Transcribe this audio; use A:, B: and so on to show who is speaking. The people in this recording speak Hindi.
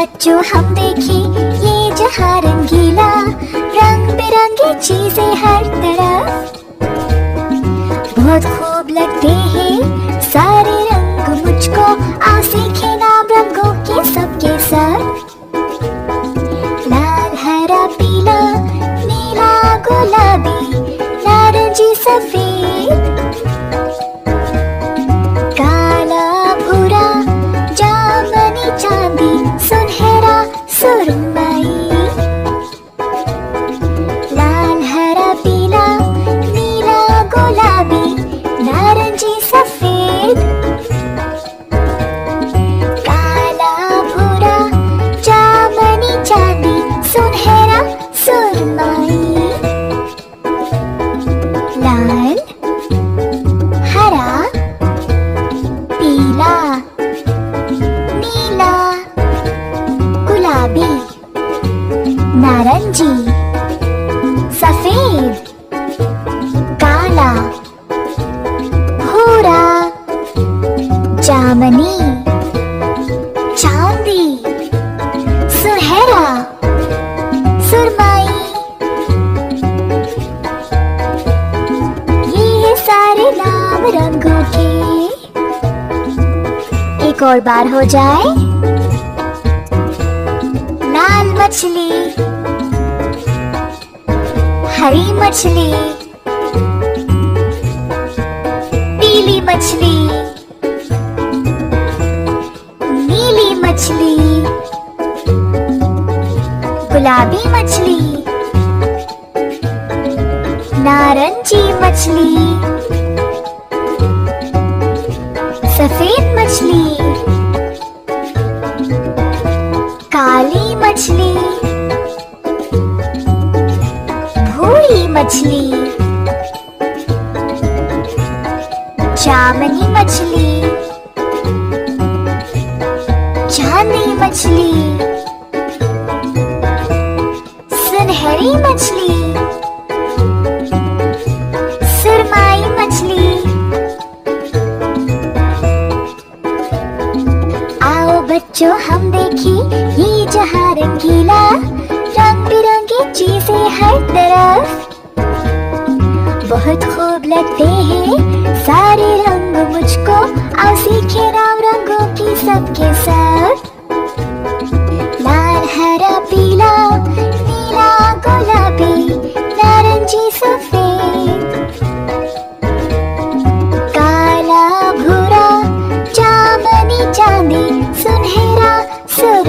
A: बच्चों हम देखें ये जहां रंगीला, रंग बिरंगी चीजें हर तरफ बहुत खूब लगते हैं सारे रंग मुझको। आओ सीखें नाम रंगों के सबके सब। लाल हरा पीला नीला गुलाबी नारंगी सफेद, काला भूरा जामनी चांदी सुनहरा सुरमई। लाल हरा पीला नीला गुलाबी नारंगी सफेद, काला भूरा जामनी चांदी सुनहरा सुरमई। लाल हरा पीला नीला गुलाबी नारंगी सफेद, काला भूरा जामनी चांदी सुनहरा सुरमई। ये सारे नाम रंगों के। एक और बार हो जाए। लाल मछली हरी मछली पीली मछली नीली मछली गुलाबी मछली नारंगी मछली सफेद मछली काली मछली भूरी मछली जामनी मछली चांदी मछली सुनहरी मछली सुरमई मछली। आओ बच्चों हम देखें ये जहां रंगीला, रंग बिरंगी चीजें हर तरफ बहुत खूब लगते हैं सारे रंग मुझको। आओ सीखे नाम रंगों की सबके सब। लाल हरा पीला नीला गुलाबी नारंगी सफेद, काला भूरा जामनी चांदी सुनहरा सुर